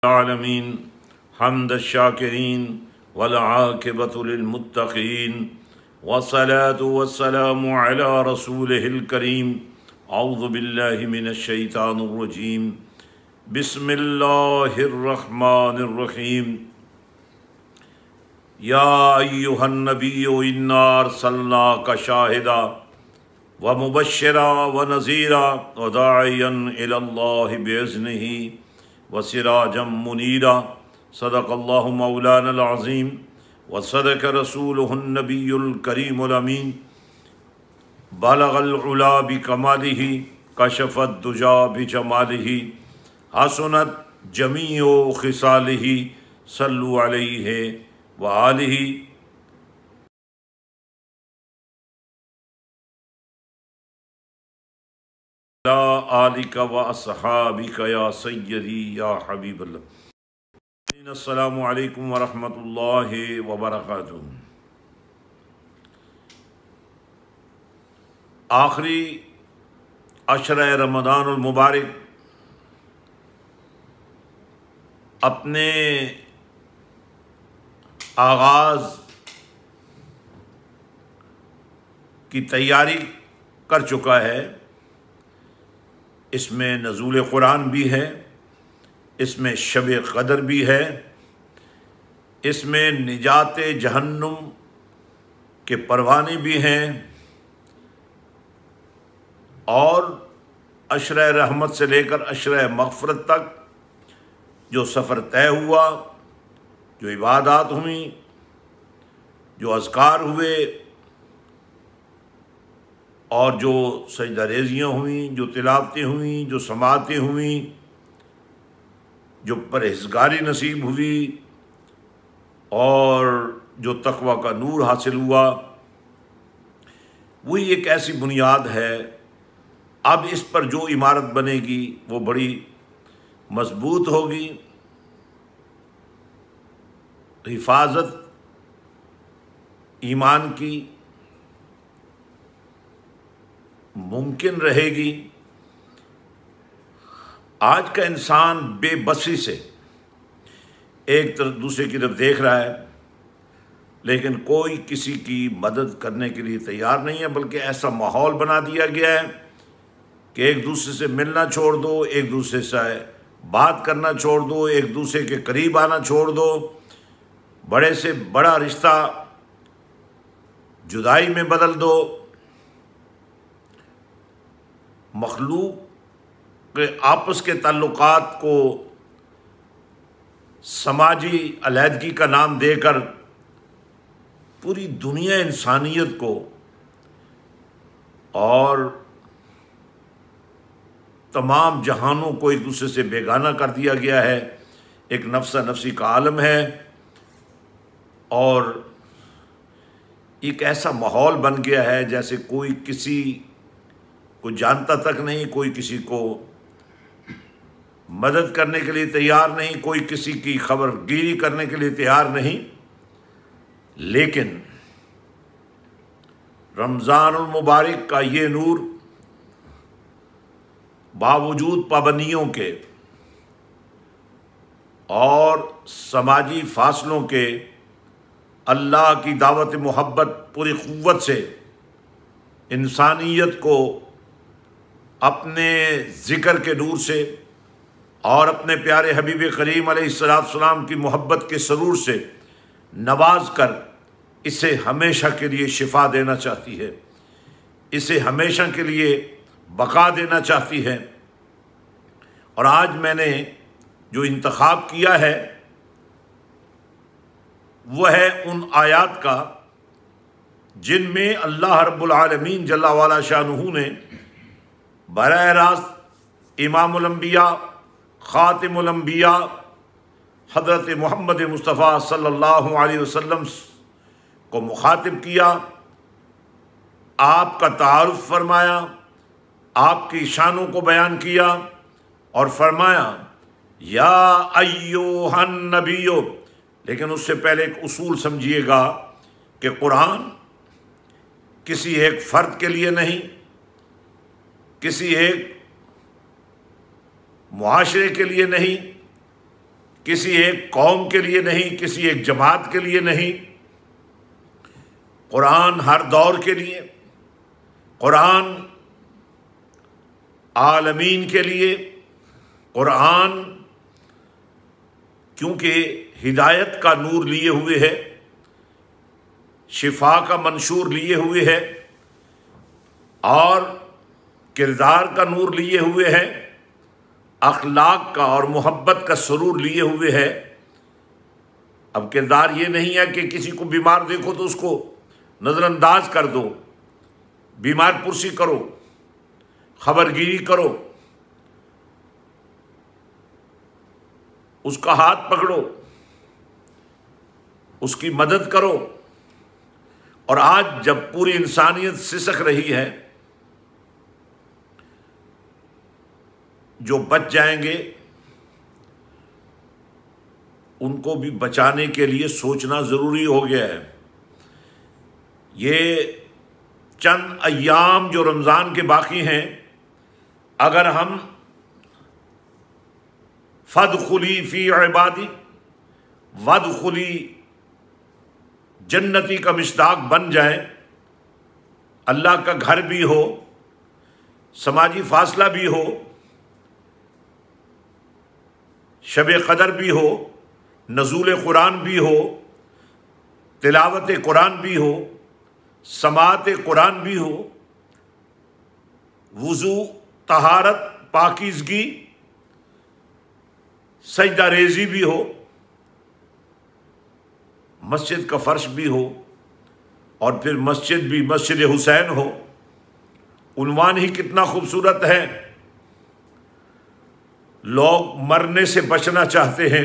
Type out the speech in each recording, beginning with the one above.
العالمین حمد الشاکرین والعاقبۃ للمتقین والصلاة والسلام علی رسولہ الکریم اعوذ باللہ من الشیطان الرجیم بسم اللہ الرحمن الرحیم یا ایہا النبی انا ارسلناک شاہدا ومبشرا ونذیرا وداعیا الی اللہ باذنہ وسراجا منیرا صدق اللہ مولانا العظیم وصدق رسولہ النبی الکریم الامین بلغ العلا بکمالہ کشف الدجا بجمالہ حسنت جمیع خصالہ صلوا علیہ وآلہ آلک و اصحابک یا سیدی یا حبیب اللہ۔ السلام علیکم ورحمۃ اللہ وبرکاتہ۔ آخری عشرہ رمضان المبارک اپنے آغاز کی تیاری کر چکا ہے۔ اس میں نزول قرآن بھی ہے، اس میں شب قدر بھی ہے، اس میں نجات جہنم کے پروانے بھی ہیں، اور عشرہ رحمت سے لے کر عشرہ مغفرت تک جو سفر طے ہوا، جو عبادات ہوئیں، جو اذکار ہوئے، اور جو سجدہ ریزیاں ہوئیں، جو تلاوتیں ہوئیں، جو سماعتیں ہوئیں، جو پرہیزگاری نصیب ہوئی، اور جو تقوی کا نور حاصل ہوا، وہی ایک ایسی بنیاد ہے۔ اب اس پر جو عمارت بنے گی وہ بڑی مضبوط ہوگی، حفاظت ایمان کی ممکن رہے گی۔ آج کا انسان بے بسی سے ایک طرف دوسرے کی طرف دیکھ رہا ہے، لیکن کوئی کسی کی مدد کرنے کے لیے تیار نہیں ہے، بلکہ ایسا ماحول بنا دیا گیا ہے کہ ایک دوسرے سے ملنا چھوڑ دو، ایک دوسرے سے بات کرنا چھوڑ دو، ایک دوسرے کے قریب آنا چھوڑ دو، بڑے سے بڑا رشتہ جدائی میں بدل دو، مخلوق کے آپس کے تعلقات کو سماجی علیحدگی کا نام دے کر پوری دنیا انسانیت کو اور تمام جہانوں کو ایک دوسرے سے بیگانہ کر دیا گیا ہے۔ ایک نفسا نفسی کا عالم ہے، اور ایک ایسا ماحول بن گیا ہے جیسے کوئی کسی کو جانتا تک نہیں، کوئی کسی کو مدد کرنے کے لیے تیار نہیں، کوئی کسی کی خبر گیری کرنے کے لیے تیار نہیں۔ لیکن رمضان المبارک کا یہ نور باوجود پابندیوں کے اور سماجی فاصلوں کے اللہ کی دعوت محبت پوری قوت سے انسانیت کو اپنے ذکر کے نور سے اور اپنے پیارے حبیب کریم علیہ السلام کی محبت کے سرور سے نواز کر اسے ہمیشہ کے لیے شفا دینا چاہتی ہے، اسے ہمیشہ کے لیے بقا دینا چاہتی ہے۔ اور آج میں نے جو انتخاب کیا ہے وہ ہے ان آیات کا جن میں اللہ رب العالمین جل وعلا شانہ نے براہ راست امام الانبیاء خاتم الانبیاء حضرت محمد مصطفیٰ صلی اللہ علیہ وسلم کو مخاطب کیا، آپ کا تعارف فرمایا، آپ کی شانوں کو بیان کیا، اور فرمایا یا ایھا النبی۔ لیکن اس سے پہلے ایک اصول سمجھیے گا کہ قرآن کسی ایک فرد کے لیے نہیں، کسی ایک معاشرے کے لیے نہیں، کسی ایک قوم کے لیے نہیں، کسی ایک جماعت کے لیے نہیں، قرآن ہر دور کے لیے، قرآن عالمین کے لیے، قرآن کیونکہ ہدایت کا نور لیے ہوئے ہے، شفا کا منشور لیے ہوئے ہے، اور کردار کا نور لیے ہوئے ہے، اخلاق کا اور محبت کا سرور لیے ہوئے ہے۔ اب کردار یہ نہیں ہے کہ کسی کو بیمار دیکھو تو اس کو نظر انداز کر دو، بیمار پرسی کرو، خبر گیری کرو، اس کا ہاتھ پکڑو، اس کی مدد کرو۔ اور آج جب پوری انسانیت سسک رہی ہے، جو بچ جائیں گے ان کو بھی بچانے کے لیے سوچنا ضروری ہو گیا ہے۔ یہ چند ایام جو رمضان کے باقی ہیں، اگر ہم فادخلی فی عبادی وادخلی جنتی کا مصداق بن جائیں، اللہ کا گھر بھی ہو، سماجی فاصلہ بھی ہو، شب قدر بھی ہو، نزول قرآن بھی ہو، تلاوت قرآن بھی ہو، سماعت قرآن بھی ہو، وضو، طہارت، پاکیزگی، سجدہ ریزی بھی ہو، مسجد کا فرش بھی ہو، اور پھر مسجد بھی مسجد حسین ہو۔ عنوان ہی کتنا خوبصورت ہے۔ لوگ مرنے سے بچنا چاہتے ہیں،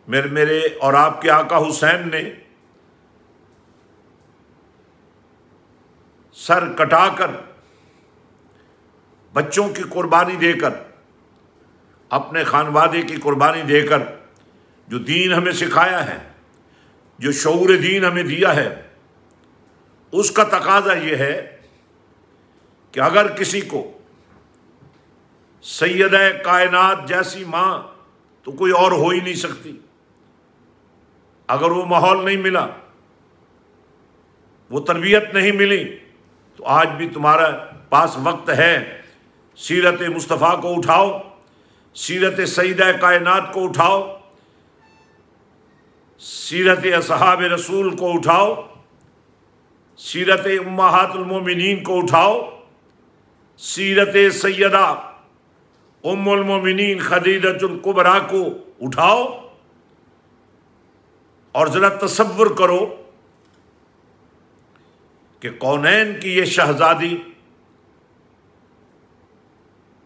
میرے اور آپ کے آقا حسین نے سر کٹا کر، بچوں کی قربانی دے کر، اپنے خانوادے کی قربانی دے کر جو دین ہمیں سکھایا ہے، جو شعور دین ہمیں دیا ہے، اس کا تقاضا یہ ہے کہ اگر کسی کو سیدہ کائنات جیسی ماں تو کوئی اور ہو ہی نہیں سکتی، اگر وہ ماحول نہیں ملا، وہ تربیت نہیں ملی، تو آج بھی تمہارا پاس وقت ہے، سیرت مصطفیٰ کو اٹھاؤ، سیرت سیدہ کائنات کو اٹھاؤ، سیرت اصحاب رسول کو اٹھاؤ، سیرت امہات المومنین کو اٹھاؤ، سیرت سیدہ ام المومنین خدیجہ الکبریٰ کو اٹھاؤ، اور ذرا تصور کرو کہ کونین کی یہ شہزادی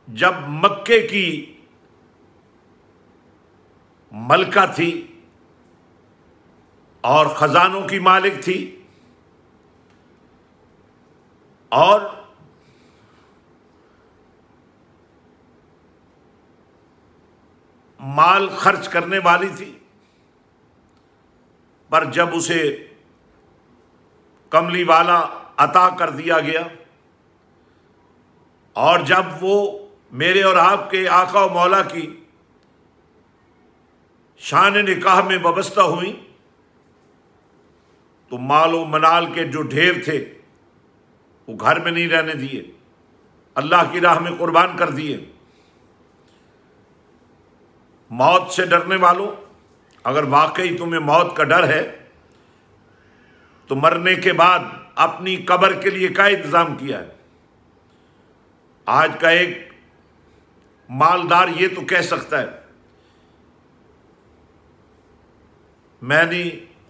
جب مکے کی ملکہ تھی اور خزانوں کی مالک تھی، اور مال خرچ کرنے والی تھی، پر جب اسے کملی والا عطا کر دیا گیا، اور جب وہ میرے اور آپ کے آقا و مولا کی شان نکاح میں وابستہ ہوئی، تو مال و منال کے جو ڈھیر تھے وہ گھر میں نہیں رہنے دیے، اللہ کی راہ میں قربان کر دیے۔ موت سے ڈرنے والوں، اگر واقعی تمہیں موت کا ڈر ہے تو مرنے کے بعد اپنی قبر کے لیے کیا انتظام کیا ہے؟ آج کا ایک مالدار یہ تو کہہ سکتا ہے میں نے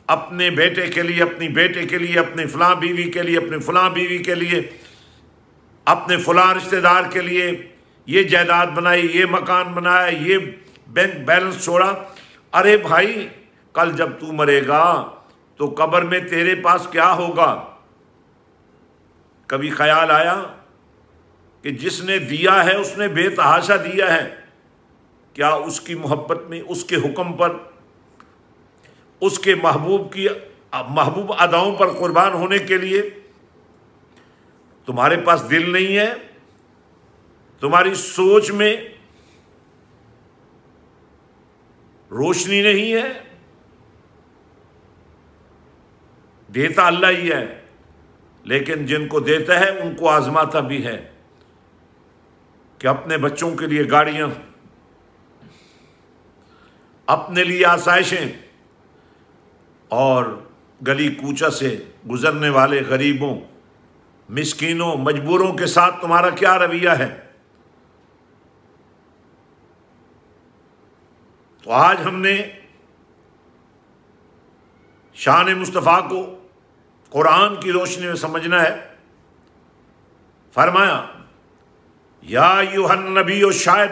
اپنے بیٹے کے لیے، اپنی بیٹے کے لیے، اپنے فلاں بیوی کے لیے، اپنے فلاں بیوی کے لیے، اپنے فلاں رشتہ دار کے لیے یہ جائیداد بنائی، یہ مکان بنایا، یہ بینک بیلنس چھوڑا۔ ارے بھائی، کل جب تو مرے گا تو قبر میں تیرے پاس کیا ہوگا؟ کبھی خیال آیا کہ جس نے دیا ہے اس نے بے تحاشا دیا ہے، کیا اس کی محبت میں، اس کے حکم پر، اس کے محبوب اداؤں پر قربان ہونے کے لیے تمہارے پاس دل نہیں ہے؟ تمہاری سوچ میں روشنی نہیں ہے، دیتا اللہ ہی ہے، لیکن جن کو دیتا ہے ان کو آزماتا بھی ہے کہ اپنے بچوں کے لیے گاڑیاں، اپنے لیے آسائشیں، اور گلی کوچہ سے گزرنے والے غریبوں، مسکینوں، مجبوروں کے ساتھ تمہارا کیا رویہ ہے؟ تو آج ہم نے شان مصطفیٰ کو قرآن کی روشنی میں سمجھنا ہے۔ فرمایا یا ایھا النبی، شاید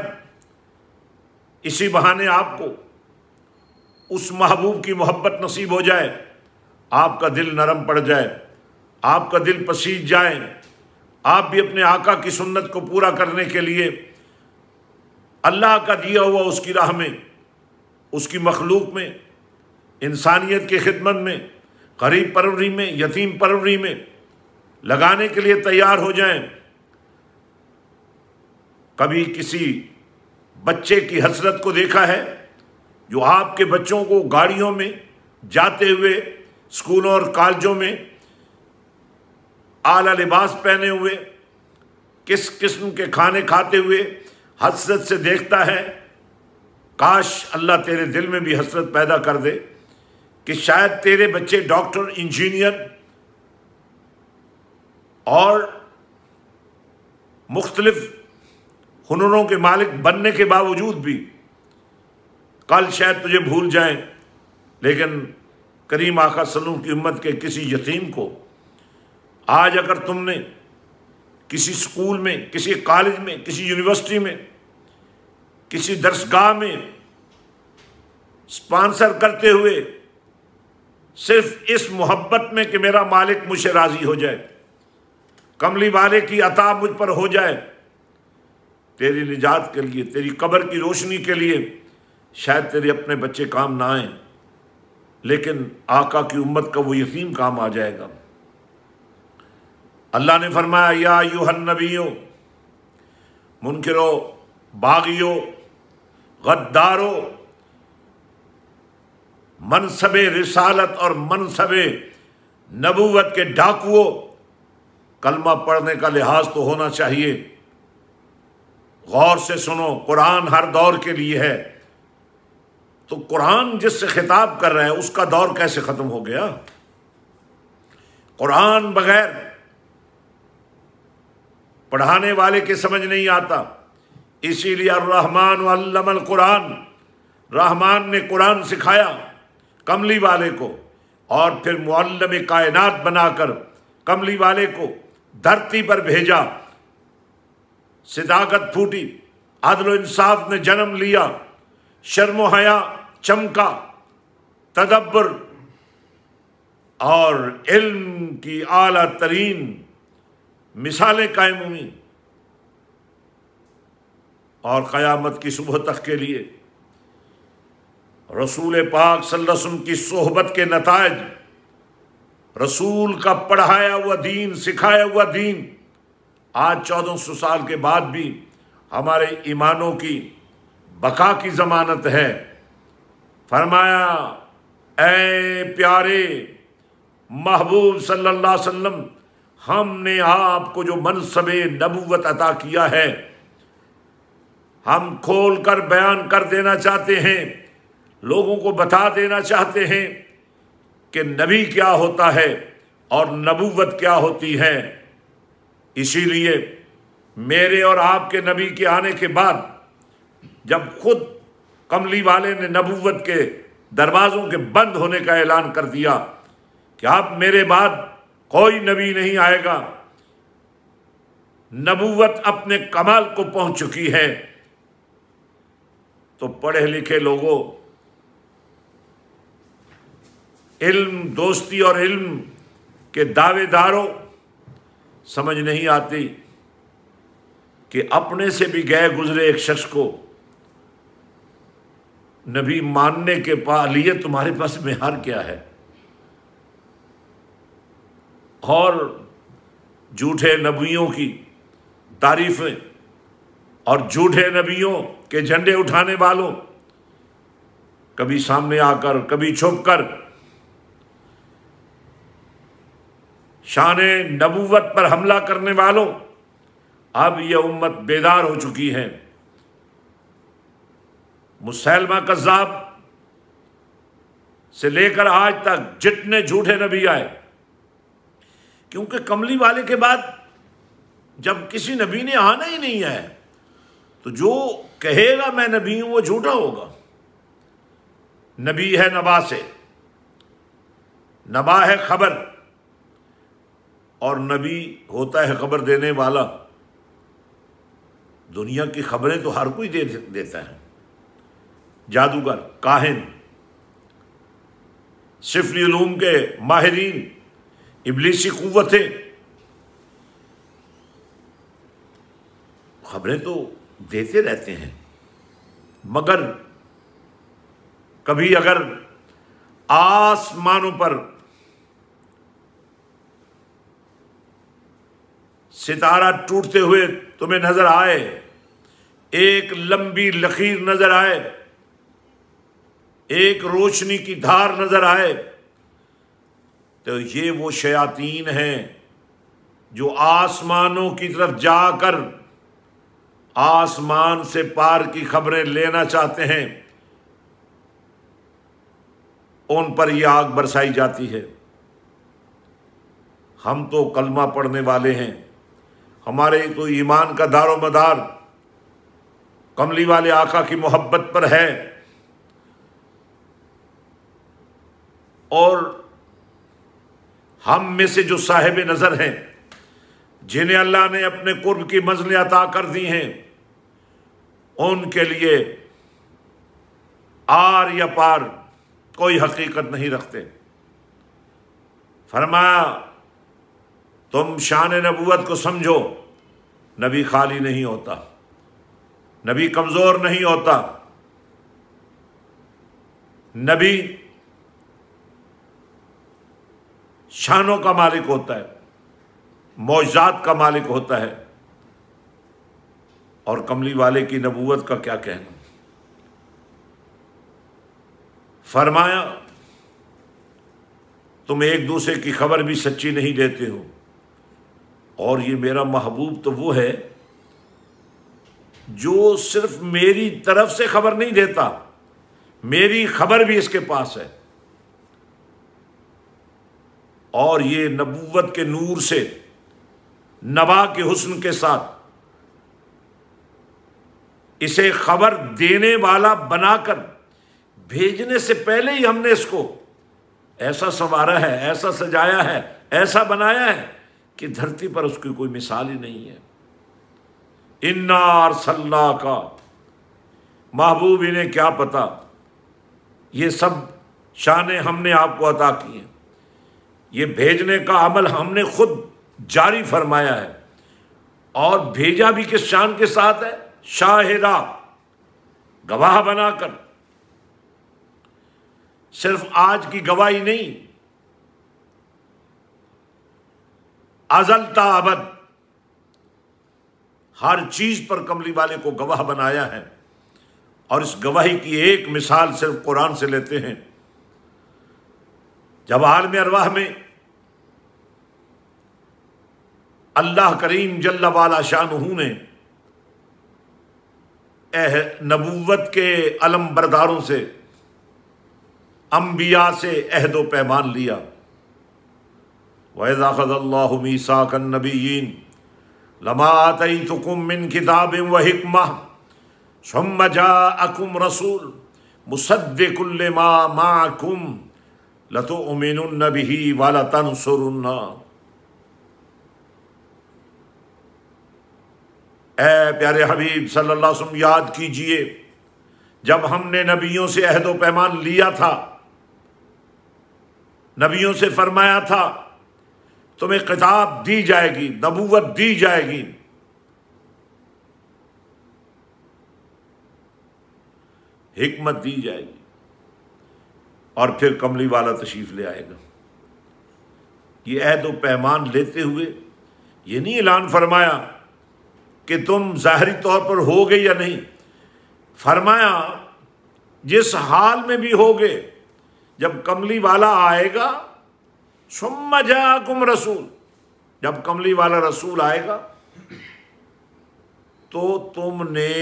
اسی بہانے آپ کو اس محبوب کی محبت نصیب ہو جائے، آپ کا دل نرم پڑ جائے، آپ کا دل پسیج جائے، آپ بھی اپنے آقا کی سنت کو پورا کرنے کے لیے اللہ کا دیا ہوا اس کی راہ میں، اس کی مخلوق میں، انسانیت کی خدمت میں، غریب پروری میں، یتیم پروری میں لگانے کے لیے تیار ہو جائیں۔ کبھی کسی بچے کی حسرت کو دیکھا ہے جو آپ کے بچوں کو گاڑیوں میں جاتے ہوئے، اسکولوں اور کالجوں میں اعلیٰ لباس پہنے ہوئے، کس قسم کے کھانے کھاتے ہوئے حسرت سے دیکھتا ہے؟ کاش اللہ تیرے دل میں بھی حسرت پیدا کر دے کہ شاید تیرے بچے ڈاکٹر، انجینئر اور مختلف ہنروں کے مالک بننے کے باوجود بھی کل شاید تجھے بھول جائیں، لیکن کریم آقا صلی اللہ علیہ وسلم کی امت کے کسی یتیم کو آج اگر تم نے کسی اسکول میں، کسی کالج میں، کسی یونیورسٹی میں، کسی درسگاہ میں اسپانسر کرتے ہوئے صرف اس محبت میں کہ میرا مالک مجھ سے راضی ہو جائے، کملی والے کی عطا مجھ پر ہو جائے، تیری نجات کے لیے، تیری قبر کی روشنی کے لیے شاید تیرے اپنے بچے کام نہ آئیں، لیکن آقا کی امت کا وہ یتیم کام آ جائے گا۔ اللہ نے فرمایا یا ایھا النبیو، منکرو، باغیو، غدارو، منصب رسالت اور منصب نبوت کے ڈاکوؤ، کلمہ پڑھنے کا لحاظ تو ہونا چاہیے، غور سے سنو، قرآن ہر دور کے لیے ہے، تو قرآن جس سے خطاب کر رہا ہے اس کا دور کیسے ختم ہو گیا؟ قرآن بغیر پڑھانے والے کے سمجھ نہیں آتا، اسی لیے الرحمن علم القرآن، رحمان نے قرآن سکھایا کملی والے کو، اور پھر معلم کائنات بنا کر کملی والے کو دھرتی پر بھیجا، صداقت پھوٹی، عدل و انصاف نے جنم لیا، شرم و حیا چمکا، تدبر اور علم کی اعلیٰ ترین مثالیں قائم ہوئیں، اور قیامت کی صبح تک کے لیے رسول پاک صلی اللہ علیہ وسلم کی صحبت کے نتائج، رسول کا پڑھایا ہوا دین، سکھایا ہوا دین آج 1400 سال کے بعد بھی ہمارے ایمانوں کی بقا کی ضمانت ہے۔ فرمایا اے پیارے محبوب صلی اللہ علیہ وسلم، ہم نے آپ کو جو منصب نبوت عطا کیا ہے، ہم کھول کر بیان کر دینا چاہتے ہیں، لوگوں کو بتا دینا چاہتے ہیں کہ نبی کیا ہوتا ہے اور نبوت کیا ہوتی ہے۔ اسی لیے میرے اور آپ کے نبی کے آنے کے بعد جب خود کملی والے نے نبوت کے دروازوں کے بند ہونے کا اعلان کر دیا کہ اب میرے بعد کوئی نبی نہیں آئے گا، نبوت اپنے کمال کو پہنچ چکی ہے، تو پڑھے لکھے لوگوں، علم دوستی اور علم کے دعوے داروں، سمجھ نہیں آتی کہ اپنے سے بھی گئے گزرے ایک شخص کو نبی ماننے کے لیے تمہارے پاس معیار کیا ہے، اور جھوٹے نبیوں کی تعریفیں اور جھوٹے نبیوں کے جھنڈے اٹھانے والوں کبھی سامنے آ کر، کبھی چھپ کر، شان نبوت پر حملہ کرنے والوں، اب یہ امت بیدار ہو چکی ہے۔ مسیلمہ کذاب سے لے کر آج تک جتنے جھوٹے نبی آئے، کیونکہ کملی والے کے بعد جب کسی نبی نے آنا ہی نہیں ہے تو جو کہے گا میں نبی ہوں وہ جھوٹا ہوگا۔ نبی ہے نبا سے، نبا ہے خبر، اور نبی ہوتا ہے خبر دینے والا۔ دنیا کی خبریں تو ہر کوئی دیتا ہے، جادوگر، کاہن، سفلی علوم کے ماہرین، ابلیسی قوتیں، خبریں تو دیتے رہتے ہیں، مگر کبھی اگر آسمانوں پر ستارہ ٹوٹتے ہوئے تمہیں نظر آئے، ایک لمبی لکیر نظر آئے، ایک روشنی کی دھار نظر آئے، تو یہ وہ شیاطین ہیں جو آسمانوں کی طرف جا کر آسمان سے پار کی خبریں لینا چاہتے ہیں، ان پر یہ آگ برسائی جاتی ہے۔ ہم تو کلمہ پڑھنے والے ہیں، ہمارے تو ایمان کا دار و مدار کملی والے آقا کی محبت پر ہے، اور ہم میں سے جو صاحب نظر ہیں، جنہیں اللہ نے اپنے قرب کی منزلیں عطا کر دی ہیں، ان کے لیے آر یا پار کوئی حقیقت نہیں رکھتے۔ فرمایا تم شان نبوت کو سمجھو، نبی خالی نہیں ہوتا، نبی کمزور نہیں ہوتا، نبی شانوں کا مالک ہوتا ہے، معجزات کا مالک ہوتا ہے۔ اور کملی والے کی نبوت کا کیا کہنا؟ فرمایا تم ایک دوسرے کی خبر بھی سچی نہیں دیتے ہو، اور یہ میرا محبوب تو وہ ہے جو صرف میری طرف سے خبر نہیں دیتا، میری خبر بھی اس کے پاس ہے، اور یہ نبوت کے نور سے، نبا کے حسن کے ساتھ اسے خبر دینے والا بنا کر بھیجنے سے پہلے ہی ہم نے اس کو ایسا سنوارا ہے، ایسا سجایا ہے، ایسا بنایا ہے کہ دھرتی پر اس کی کوئی مثال ہی نہیں ہے۔ اِنَّا أَرْسَلْنَاكَ، محبوب انہیں کیا پتا، یہ سب شانیں ہم نے آپ کو عطا کی ہیں، یہ بھیجنے کا عمل ہم نے خود جاری فرمایا ہے، اور بھیجا بھی کس شان کے ساتھ ہے؟ شاہدہ، گواہ بنا کر۔ صرف آج کی گواہی نہیں، ازل تا ابد ہر چیز پر کملی والے کو گواہ بنایا ہے، اور اس گواہی کی ایک مثال صرف قرآن سے لیتے ہیں۔ جب عالم ارواح میں اللہ کریم جل والا شانہ نے نبوت کے علم برداروں سے، انبیاء سے عہد و پیمان لیا، وَإِذْ أَخَذَ اللَّهُ مِيثَاقَ النَّبِيِّينَ لَمَا آتَيْتُكُم مِّن كِتَابٍ وَحِكْمَةٍ ثُمَّ جَاءَكُمْ رَسُولٌ مُصَدِّقٌ لِّمَا مَعَكُمْ لَتُؤْمِنُنَّ بِهِ وَلَتَنصُرُنَّهُ۔ اے پیارے حبیب صلی اللہ علیہ وسلم، یاد کیجئے جب ہم نے نبیوں سے عہد و پیمان لیا تھا، نبیوں سے فرمایا تھا تمہیں کتاب دی جائے گی، نبوت دی جائے گی، حکمت دی جائے گی، اور پھر کملی والا تشریف لے آئے گا۔ یہ عہد و پیمان لیتے ہوئے یہ نہیں اعلان فرمایا کہ تم ظاہری طور پر ہو گے یا نہیں، فرمایا جس حال میں بھی ہوگے، جب کملی والا آئے گا، ثم جاءکم رسول، جب کملی والا رسول آئے گا تو تم نے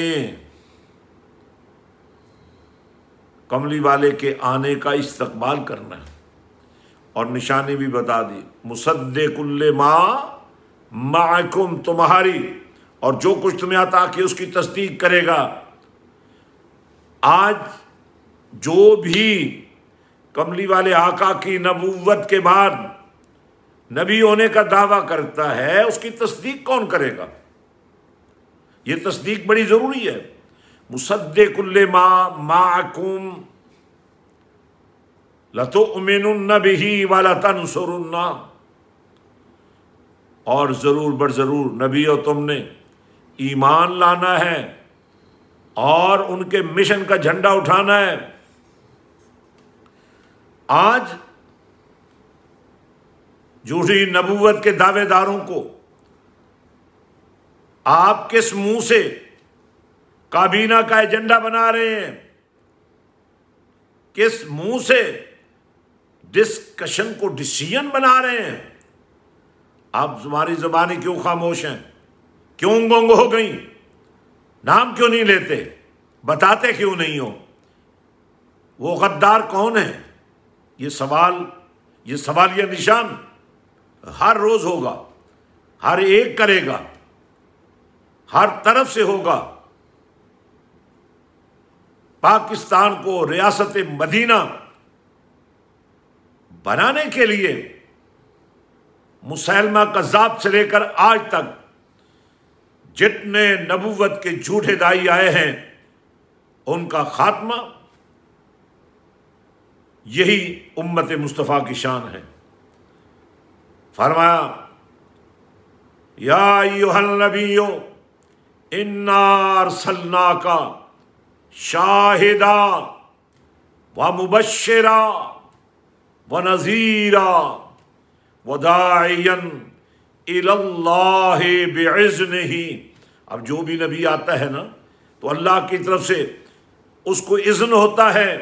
کملی والے کے آنے کا استقبال کرنا ہے، اور نشانی بھی بتا دی، مصدق لما معکم، تمہاری اور جو کچھ تمہیں عطا کی اس کی تصدیق کرے گا۔ آج جو بھی کملی والے آقا کی نبوت کے بعد نبی ہونے کا دعویٰ کرتا ہے، اس کی تصدیق کون کرے گا؟ یہ تصدیق بڑی ضروری ہے۔ مصدق لما معکم لتؤمنن بہ ولتنصرنہ، اور ضرور بر ضرور نبی ہو تم نے ایمان لانا ہے اور ان کے مشن کا جھنڈا اٹھانا ہے۔ آج جھوٹی نبوت کے دعوے داروں کو آپ کس منہ سے کابینہ کا ایجنڈا بنا رہے ہیں، کس منہ سے ڈسکشن کو ڈیسیژن بنا رہے ہیں؟ آپ تمہاری زبانیں کیوں خاموش ہیں؟ کیوں گنگ ہو گئیں؟ نام کیوں نہیں لیتے؟ بتاتے کیوں نہیں ہو؟ وہ غدار کون ہے؟ یہ سوالیہ نشان ہر روز ہوگا، ہر ایک کرے گا، ہر طرف سے ہوگا۔ پاکستان کو ریاست مدینہ بنانے کے لیے مسیلمہ کذاب سے لے کر آج تک جتنے نبوت کے جھوٹے دائی آئے ہیں، ان کا خاتمہ یہی امت مصطفیٰ کی شان ہے۔ فرمایا یا ایھا النبی انا ارسلناک شاہدا ومبشرا ونذیرا وداعیا الی اللہ باذنہ۔ اب جو بھی نبی آتا ہے نا تو اللہ کی طرف سے اس کو اذن ہوتا ہے،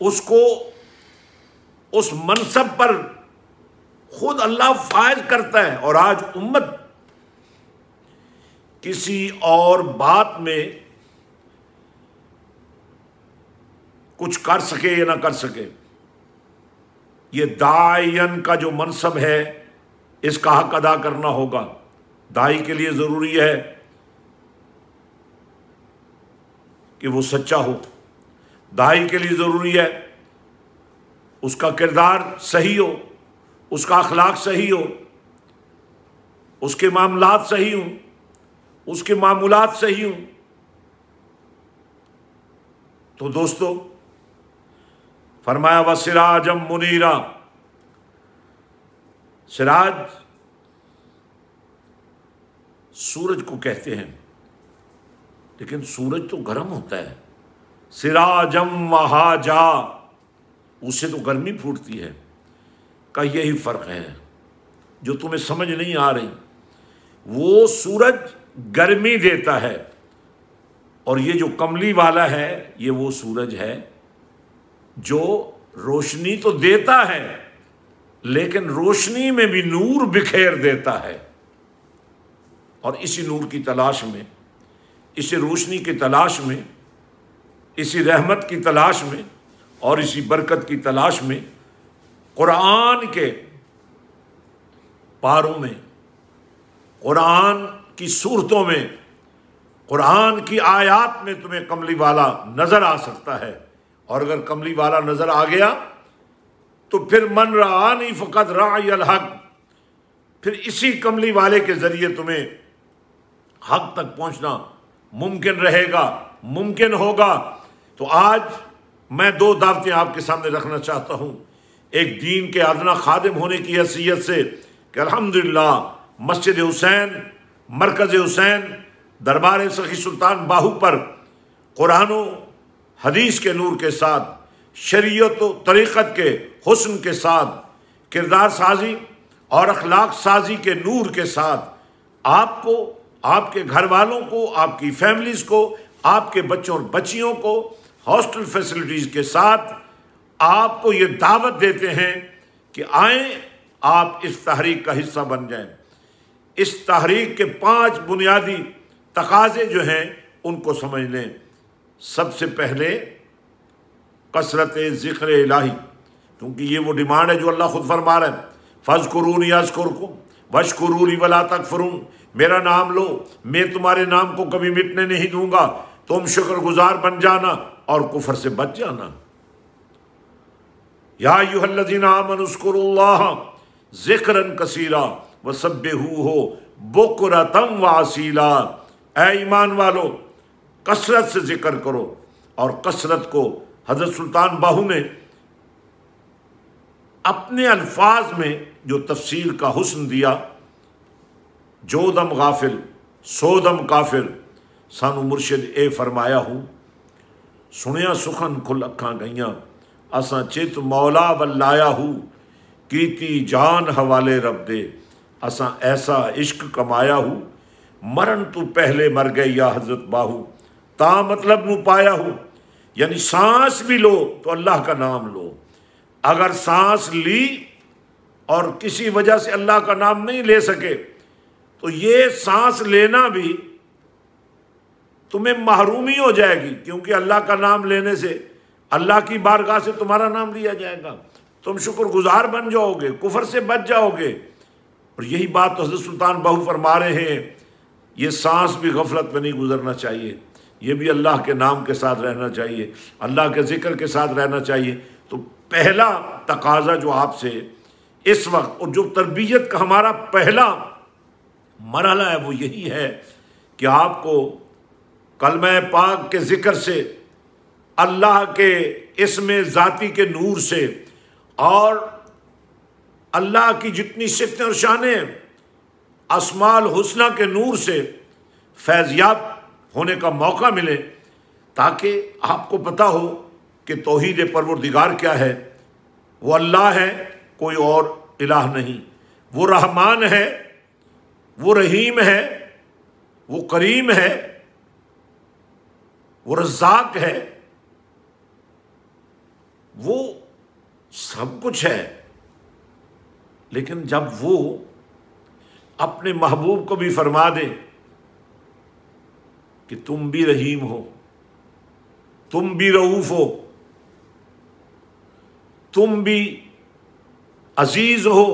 اس کو اس منصب پر خود اللہ فائز کرتا ہے۔ اور آج امت کسی اور بات میں کچھ کر سکے یا نہ کر سکے، یہ داعین کا جو منصب ہے اس کا حق ادا کرنا ہوگا۔ دائی کے لیے ضروری ہے کہ وہ سچا ہو، دائی کے لیے ضروری ہے اس کا کردار صحیح ہو، اس کا اخلاق صحیح ہو، اس کے معاملات صحیح ہوں، اس کے معمولات صحیح ہوں۔ تو دوستو فرمایا وَسِرَاجًا مُنِيرًا، سراج سورج کو کہتے ہیں، لیکن سورج تو گرم ہوتا ہے۔ سراجم وہاجا، اس سے تو گرمی پھوٹتی ہے۔ کا یہی فرق ہے جو تمہیں سمجھ نہیں آ رہی۔ وہ سورج گرمی دیتا ہے، اور یہ جو کملی والا ہے یہ وہ سورج ہے جو روشنی تو دیتا ہے لیکن روشنی میں بھی نور بکھیر دیتا ہے۔ اور اسی نور کی تلاش میں، اسی روشنی کی تلاش میں، اسی رحمت کی تلاش میں اور اسی برکت کی تلاش میں قرآن کے پاروں میں، قرآن کی صورتوں میں، قرآن کی آیات میں تمہیں کملی والا نظر آ سکتا ہے۔ اور اگر کملی والا نظر آ گیا تو پھر من رآنی فقد رأی الحق، پھر اسی کملی والے کے ذریعے تمہیں حق تک پہنچنا ممکن رہے گا، ممکن ہوگا۔ تو آج میں دو دعوتیں آپ کے سامنے رکھنا چاہتا ہوں۔ ایک دین کے ادنا خادم ہونے کی حیثیت سے کہ الحمدللہ مسجد حسین، مرکز حسین، دربار سخی سلطان باہو پر قرآن و حدیث کے نور کے ساتھ، شریعت و طریقت کے حسن کے ساتھ، کردار سازی اور اخلاق سازی کے نور کے ساتھ آپ کو، آپ کے گھر والوں کو، آپ کی فیملیز کو آپ کے بچوں اور بچیوں کو ہاسٹل فیسلٹیز کے ساتھ آپ کو یہ دعوت دیتے ہیں کہ آئیں، آپ اس تحریک کا حصہ بن جائیں۔ اس تحریک کے 5 بنیادی تقاضے جو ہیں ان کو سمجھ لیں۔ سب سے پہلے کثرت ذکر الہی، کیونکہ یہ وہ ڈیمانڈ ہے جو اللہ خود فرما رہا ہے، فاذکرونی اذکرکم واشکروا لی ولا تکفرون، میرا نام لو، میں تمہارے نام کو کبھی مٹنے نہیں دوں گا، تم شکر گزار بن جانا اور کفر سے بچ جانا۔ یا ایھا الذین آمنوا اذکروا اللہ ذکرا کثیرا وسبحوہ بکرۃ واسیلا، اے ایمان والو کثرت سے ذکر کرو۔ اور کثرت کو حضرت سلطان باہو نے اپنے الفاظ میں جو تفسیر کا حسن دیا، جو دم غافل سو دم کافر، سانو مرشد اے فرمایا ہوں، سنیا سخن کھل اکھاں گئیاں، اساں چت مولا ولایا ہوں، کیتی جان حوالے رب دے، اساں ایسا عشق کمایا ہوں، مرن تو پہلے مر گئے یا حضرت باہو، تا مطلب نو پایا ہوں۔ یعنی سانس بھی لو تو اللہ کا نام لو، اگر سانس لی اور کسی وجہ سے اللہ کا نام نہیں لے سکے تو یہ سانس لینا بھی تمہیں محرومی ہو جائے گی، کیونکہ اللہ کا نام لینے سے اللہ کی بارگاہ سے تمہارا نام لیا جائے گا، تم شکر گزار بن جاؤ گے، کفر سے بچ جاؤ گے۔ اور یہی بات تو حضرت سلطان باہو فرما رہے ہیں، یہ سانس بھی غفلت میں نہیں گزرنا چاہیے، یہ بھی اللہ کے نام کے ساتھ رہنا چاہیے، اللہ کے ذکر کے ساتھ رہنا چاہیے۔ تو پہلا تقاضا جو آپ سے اس وقت، اور جو تربیت کا ہمارا پہلا مرحلہ ہے، وہ یہی ہے کہ آپ کو کلمہ پاک کے ذکر سے، اللہ کے اسم ذاتی کے نور سے، اور اللہ کی جتنی صفتیں اور شانیں اسماء الحسنہ کے نور سے فیضیاب ہونے کا موقع ملے، تاکہ آپ کو پتہ ہو کہ توحید پروردگار کیا ہے۔ وہ اللہ ہے، کوئی اور الہ نہیں، وہ رحمان ہے، وہ رحیم ہے، وہ کریم ہے، وہ رزاق ہے، وہ سب کچھ ہے۔ لیکن جب وہ اپنے محبوب کو بھی فرما دے کہ تم بھی رحیم ہو، تم بھی رؤوف ہو، تم بھی عزیز ہو،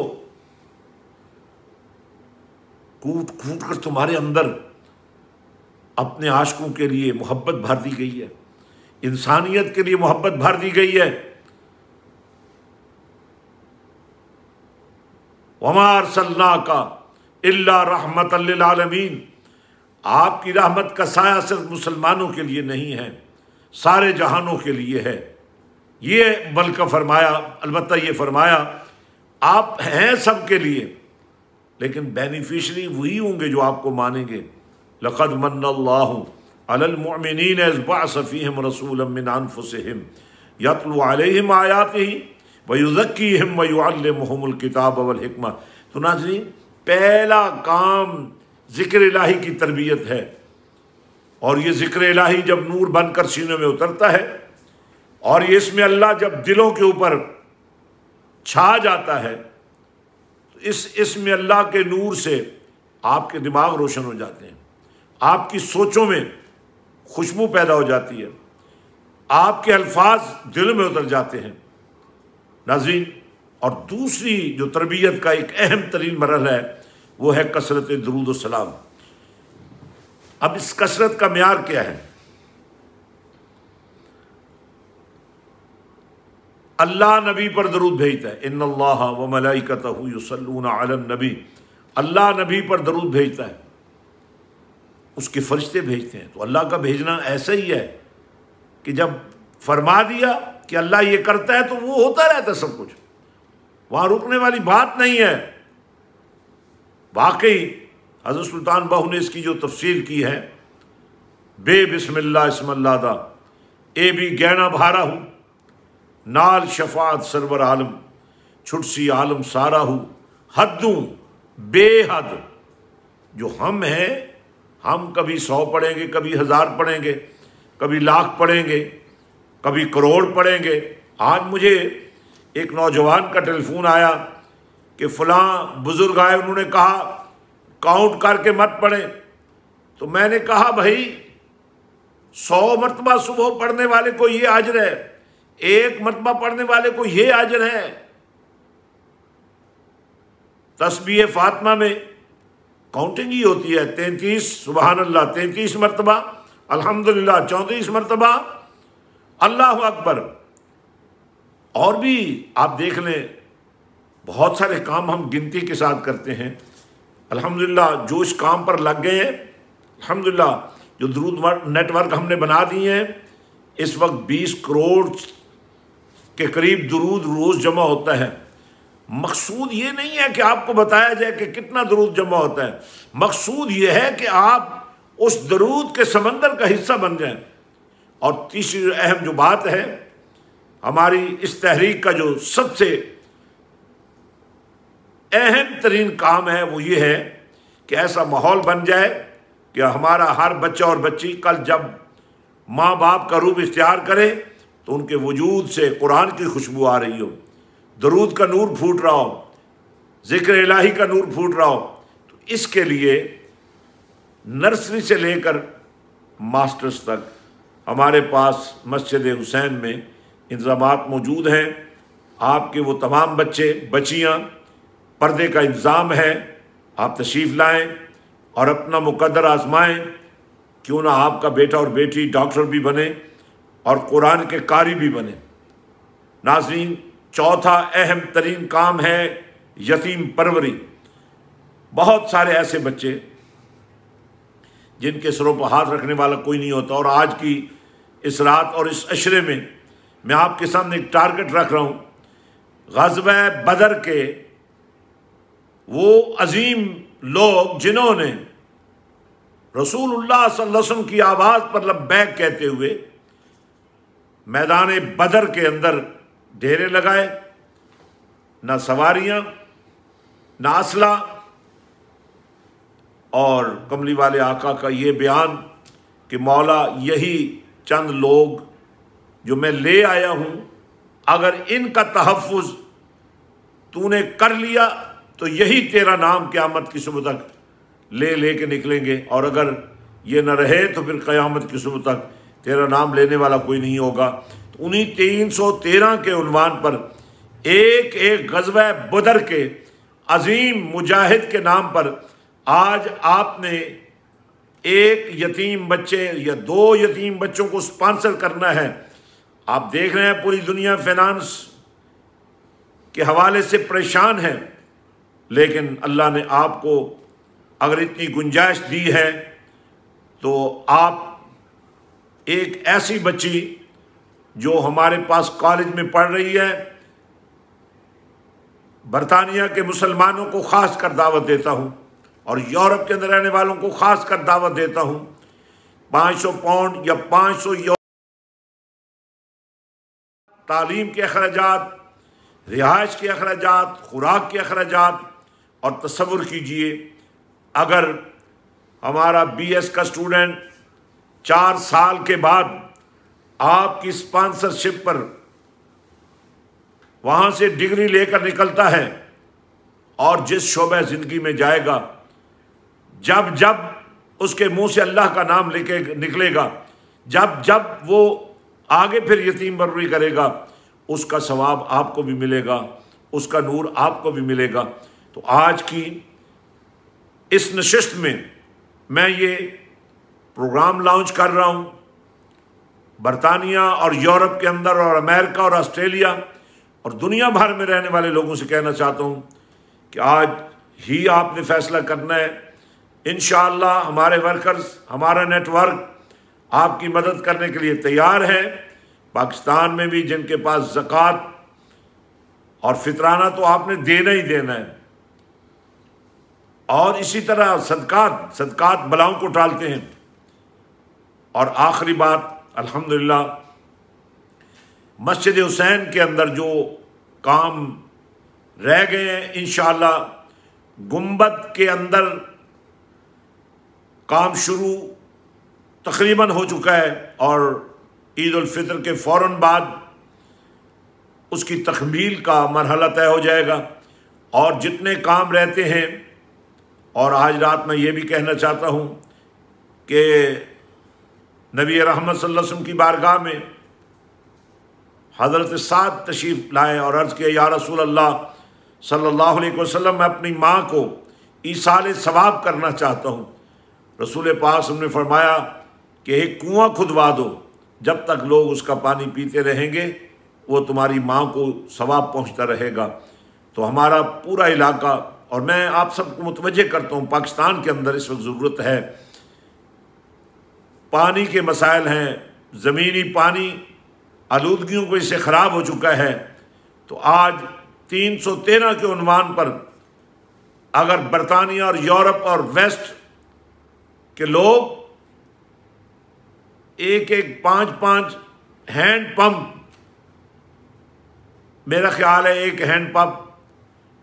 کوٹ کوٹ کر تمہارے اندر اپنے عاشقوں کے لیے محبت بھر دی گئی ہے، انسانیت کے لیے محبت بھر دی گئی ہے۔ وَمَا أَرْسَلْنَاكَ إِلَّا رَحْمَةً لِّلْعَالَمِينَ، آپ کی رحمت کا سایہ صرف مسلمانوں کے لیے نہیں ہے، سارے جہانوں کے لیے ہے۔ یہ بلکہ فرمایا، البتہ یہ فرمایا آپ ہیں سب کے لیے، لیکن بینیفیشری وہی ہوں گے جو آپ کو مانیں گے۔ لَقَدْ مَنَّ اللَّهُ عَلَى الْمُؤْمِنِينَ إِذْ بَعَثَ فِيهِمْ رَسُولًا مِّنْ أَنفُسِهِمْ يَتْلُو عَلَيْهِمْ آيَاتِهِ وَيُزَكِّيهِمْ وَيُعَلِّمُهُمُ الْكِتَابَ وَالْحِكْمَةَ۔ تو ناظرین، پہلا کام ذکر الہی کی تربیت ہے، اور یہ ذکر الہی جب نور بن کر سینوں میں اترتا ہے، اور یہ اس میں اللہ جب دلوں کے اوپر چھا جاتا ہے، تو اس میں اللہ کے نور سے آپ کے دماغ روشن ہو جاتے ہیں، آپ کی سوچوں میں خوشبو پیدا ہو جاتی ہے، آپ کے الفاظ دل میں اتر جاتے ہیں۔ ناظرین، اور دوسری جو تربیت کا ایک اہم ترین مرحلہ ہے، وہ ہے کثرت درود و سلام۔ اب اس کثرت کا معیار کیا ہے؟ اللہ نبی پر درود بھیجتا ہے، ان اللہ وملائکتہ یصلون علی النبی، اللہ نبی پر درود بھیجتا ہے، اس کے فرشتے بھیجتے ہیں۔ تو اللہ کا بھیجنا ایسا ہی ہے کہ جب فرما دیا کہ اللہ یہ کرتا ہے تو وہ ہوتا رہتا ہے سب کچھ، وہاں رکنے والی بات نہیں ہے۔ واقعی حضرت سلطان باہو نے اس کی جو تفسیر کی ہے، بے بسم اللہ اسم اللہ دا، اے بھی گہنا بھارا ہوں، نال شفاعت سرور عالم، چھٹ سی عالم سارا ہوں، حدوں بے حد۔ جو ہم ہیں، ہم کبھی 100 پڑھیں گے، کبھی 1000 پڑھیں گے، کبھی لاکھ پڑھیں گے، کبھی کروڑ پڑھیں گے۔ آج مجھے ایک نوجوان کا ٹیلی فون آیا کہ فلاں بزرگ آئے، انہوں نے کہا کاؤنٹ کر کے مت پڑھیں۔ تو میں نے کہا بھائی 100 مرتبہ صبح پڑھنے والے کو یہ اجر ہے، 1 مرتبہ پڑھنے والے کو یہ اجر ہے۔ تسبیح فاطمہ میں کاؤنٹنگ ہی ہوتی ہے، 33 سبحان اللہ 33 مرتبہ، الحمدللہ 34 مرتبہ، اللہ اکبر۔ اور بھی آپ دیکھ لیں بہت سارے کام ہم گنتی کے ساتھ کرتے ہیں۔ الحمدللہ جو اس کام پر لگ گئے ہیں، الحمدللہ جو درود نیٹ ورک ہم نے بنا دیے ہیں، اس وقت 20 کروڑ کے قریب درود روز جمع ہوتا ہے۔ مقصود یہ نہیں ہے کہ آپ کو بتایا جائے کہ کتنا درود جمع ہوتا ہے، مقصود یہ ہے کہ آپ اس درود کے سمندر کا حصہ بن جائیں۔ اور تیسری اہم جو بات ہے، ہماری اس تحریک کا جو سب سے اہم ترین کام ہے وہ یہ ہے کہ ایسا ماحول بن جائے کہ ہمارا ہر بچہ اور بچی کل جب ماں باپ کا روپ اختیار کرے تو ان کے وجود سے قرآن کی خوشبو آ رہی ہو، درود کا نور پھوٹ رہا ہو، ذکر الہی کا نور پھوٹ رہا ہو۔ تو اس کے لیے نرسری سے لے کر ماسٹرز تک ہمارے پاس مسجد حسین میں انتظامات موجود ہیں۔ آپ کے وہ تمام بچے بچیاں، پردے کا انتظام ہے، آپ تشریف لائیں اور اپنا مقدر آزمائیں، کیوں نہ آپ کا بیٹا اور بیٹی ڈاکٹر بھی بنے اور قرآن کے قاری بھی بنے۔ ناظرین، چوتھا اہم ترین کام ہے یتیم پروری۔ بہت سارے ایسے بچے جن کے سروں پر ہاتھ رکھنے والا کوئی نہیں ہوتا، اور آج کی اس رات اور اس عشرے میں آپ کے سامنے ایک ٹارگٹ رکھ رہا ہوں۔ غزوہ بدر کے وہ عظیم لوگ جنہوں نے رسول اللہ صلی اللہ علیہ وسلم کی آواز پر لبیک کہتے ہوئے میدان بدر کے اندر ڈیرے لگائے، نہ سواریاں نہ اسلحہ، اور کملی والے آقا کا یہ بیان کہ مولا یہی چند لوگ جو میں لے آیا ہوں، اگر ان کا تحفظ تو نے کر لیا تو یہی تیرا نام قیامت کی صبح تک لے کے نکلیں گے، اور اگر یہ نہ رہے تو پھر قیامت کی صبح تک تیرا نام لینے والا کوئی نہیں ہوگا۔ تو انہی 313 کے عنوان پر ایک ایک غزوہ بدر کے عظیم مجاہد کے نام پر آج آپ نے ایک یتیم بچے یا 2 یتیم بچوں کو سپانسر کرنا ہے۔ آپ دیکھ رہے ہیں پوری دنیا فائنانس کے حوالے سے پریشان ہے، لیکن اللہ نے آپ کو اگر اتنی گنجائش دی ہے تو آپ ایک ایسی بچی جو ہمارے پاس کالج میں پڑھ رہی ہے، برطانیہ کے مسلمانوں کو خاص کر دعوت دیتا ہوں اور یورپ کے اندر رہنے والوں کو خاص کر دعوت دیتا ہوں، 500 پاؤنڈ یا 500 یورو تعلیم کے اخراجات، رہائش کے اخراجات، خوراک کے اخراجات۔ اور تصور کیجئے اگر ہمارا بی ایس کا اسٹوڈنٹ 4 سال کے بعد آپ کی اسپانسرشپ پر وہاں سے ڈگری لے کر نکلتا ہے اور جس شعبہ زندگی میں جائے گا، جب اس کے منہ سے اللہ کا نام نکلے گا، جب وہ آگے پھر یتیم پروری کرے گا، اس کا ثواب آپ کو بھی ملے گا، اس کا نور آپ کو بھی ملے گا۔ تو آج کی اس نشست میں یہ پروگرام لانچ کر رہا ہوں۔ برطانیہ اور یورپ کے اندر اور امریکہ اور آسٹریلیا اور دنیا بھر میں رہنے والے لوگوں سے کہنا چاہتا ہوں کہ آج ہی آپ نے فیصلہ کرنا ہے۔ انشاءاللہ ہمارے ورکرز، ہمارا نیٹ ورک آپ کی مدد کرنے کے لیے تیار ہے۔ پاکستان میں بھی جن کے پاس زکوٰۃ اور فطرانہ تو آپ نے دینا ہی دینا ہے، اور اسی طرح صدقات بلاؤں کو ٹالتے ہیں۔ اور آخری بات، الحمدللہ مسجد حسین کے اندر جو کام رہ گئے ہیں، انشاءاللہ گنبد کے اندر کام شروع تقریباً ہو چکا ہے اور عید الفطر کے فوراً بعد اس کی تکمیل کا مرحلہ طے ہو جائے گا، اور جتنے کام رہتے ہیں، اور آج رات میں یہ بھی کہنا چاہتا ہوں کہ نبی رحمت صلی اللہ علیہ وسلم کی بارگاہ میں حضرت سعد تشریف لائے اور عرض کیا یا رسول اللہ صلی اللہ علیہ وسلم، میں اپنی ماں کو ایصال ثواب کرنا چاہتا ہوں۔ رسول پاک صلی اللہ علیہ وسلم نے فرمایا کہ ایک کنواں کھدوا دو، جب تک لوگ اس کا پانی پیتے رہیں گے وہ تمہاری ماں کو ثواب پہنچتا رہے گا۔ تو ہمارا پورا علاقہ، اور میں آپ سب کو متوجہ کرتا ہوں، پاکستان کے اندر اس وقت ضرورت ہے، پانی کے مسائل ہیں، زمینی پانی آلودگیوں کو اس سے خراب ہو چکا ہے۔ تو آج 313 کے عنوان پر اگر برطانیہ اور یورپ اور ویسٹ کے لوگ ایک 5 ہینڈ پمپ، میرا خیال ہے ایک ہینڈ پمپ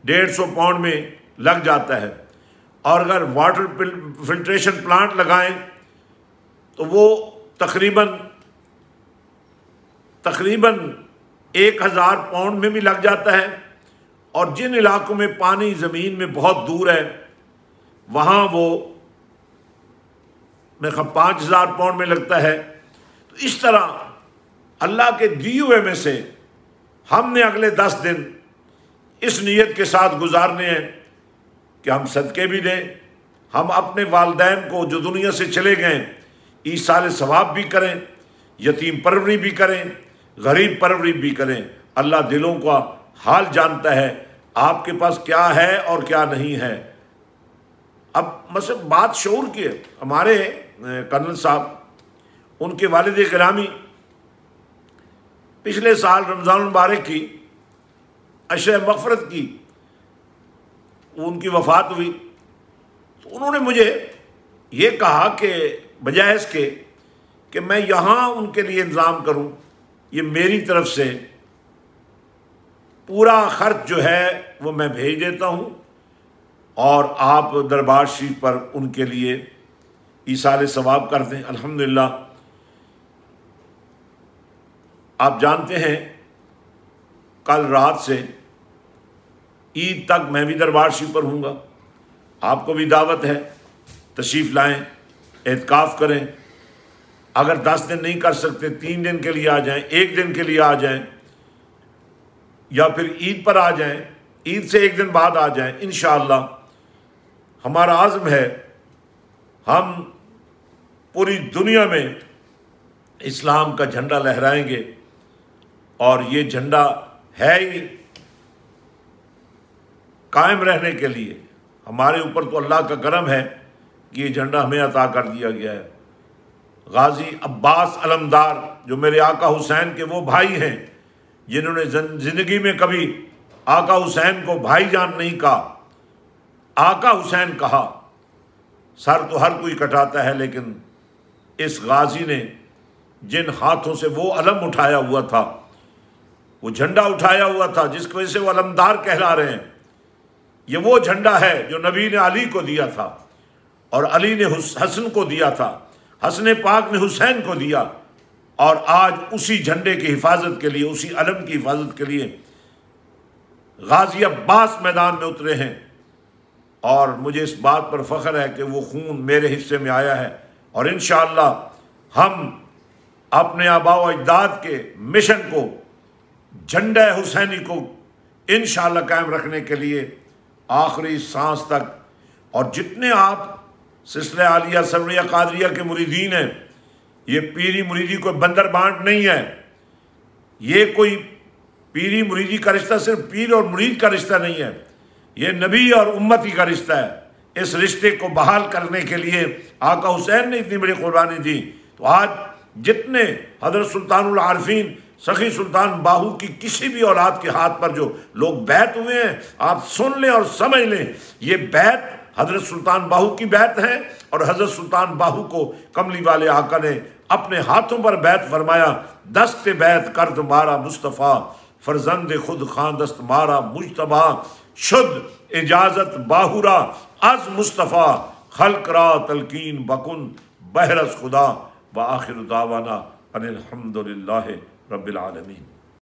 150 پاؤنڈ میں لگ جاتا ہے، اور اگر واٹر فلٹریشن پلانٹ لگائیں تو وہ تقریباً 1000 پاؤنڈ میں بھی لگ جاتا ہے، اور جن علاقوں میں پانی زمین میں بہت دور ہے وہاں وہ میرے خیال 5000 پاؤنڈ میں لگتا ہے۔ تو اس طرح اللہ کے دیے ہوئے میں سے ہم نے اگلے 10 دن اس نیت کے ساتھ گزارنے ہیں کہ ہم صدقے بھی دیں، ہم اپنے والدین کو جو دنیا سے چلے گئے ایصال ثواب بھی کریں، یتیم پروری بھی کریں، غریب پروری بھی کریں۔ اللہ دلوں کا حال جانتا ہے، آپ کے پاس کیا ہے اور کیا نہیں ہے۔ اب مثلا بات شعور کی ہے، ہمارے کرنل صاحب، ان کے والد گرامی پچھلے سال رمضان المبارک کی عشر مغفرت کی ان کی وفات ہوئی، تو انہوں نے مجھے یہ کہا کہ بجائے اس کے کہ میں یہاں ان کے لیے انتظام کروں، یہ میری طرف سے پورا خرچ جو ہے وہ میں بھیج دیتا ہوں، اور آپ دربار شریف پر ان کے لیے ایصال ثواب کر دیں۔ الحمدللہ آپ جانتے ہیں کل رات سے عید تک میں بھی دربار شریف پر ہوں گا، آپ کو بھی دعوت ہے، تشریف لائیں، اعتکاف کریں۔ اگر 10 دن نہیں کر سکتے 3 دن کے لیے آ جائیں، 1 دن کے لیے آ جائیں، یا پھر عید پر آ جائیں، عید سے 1 دن بعد آ جائیں۔ انشاءاللہ ہمارا عزم ہے ہم پوری دنیا میں اسلام کا جھنڈا لہرائیں گے، اور یہ جھنڈا ہے ہی قائم رہنے کے لیے۔ ہمارے اوپر تو اللہ کا کرم ہے کہ یہ جھنڈا ہمیں عطا کر دیا گیا ہے۔ غازی عباس علمدار جو میرے آقا حسین کے وہ بھائی ہیں جنہوں نے زندگی میں کبھی آقا حسین کو بھائی جان نہیں کہا، آقا حسین کہا۔ سر تو ہر کوئی کٹاتا ہے، لیکن اس غازی نے جن ہاتھوں سے وہ علم اٹھایا ہوا تھا، وہ جھنڈا اٹھایا ہوا تھا جس کی وجہ سے وہ علمدار کہلا رہے ہیں، یہ وہ جھنڈا ہے جو نبی نے علی کو دیا تھا، اور علی نے حسن کو دیا تھا، حسن پاک نے حسین کو دیا، اور آج اسی جھنڈے کی حفاظت کے لیے، اسی علم کی حفاظت کے لیے غازی عباس میدان میں اترے ہیں۔ اور مجھے اس بات پر فخر ہے کہ وہ خون میرے حصے میں آیا ہے، اور انشاءاللہ ہم اپنے آباء و اجداد کے مشن کو، جھنڈا حسینی کو انشاءاللہ قائم رکھنے کے لیے آخری سانس تک، اور جتنے آپ سلسلہ عالیہ سروریہ قادریہ کے مریدین ہیں، یہ پیری مریدی کوئی بندر بانٹ نہیں ہے، یہ کوئی پیری مریدی کا رشتہ صرف پیر اور مرید کا رشتہ نہیں ہے، یہ نبی اور امتی کا رشتہ ہے۔ اس رشتے کو بحال کرنے کے لیے آقا حسین نے اتنی بڑی قربانی دی۔ تو آج جتنے حضرت سلطان العارفین سخی سلطان باہو کی کسی بھی اولاد کے ہاتھ پر جو لوگ بیعت ہوئے ہیں، آپ سن لیں اور سمجھ لیں، یہ بیعت حضرت سلطان باہو کی بیعت ہے، اور حضرت سلطان باہو کو کملی والے آقا نے اپنے ہاتھوں پر بیعت فرمایا، دست بیعت کرد مارا مصطفیٰ، فرزند خود خان دست مارا مجتبیٰ، شد اجازت باہورا از مصطفیٰ، خلق را تلقین بکن بہرز خدا، وآخر دعوانا ان الحمد للہ رب العالمین۔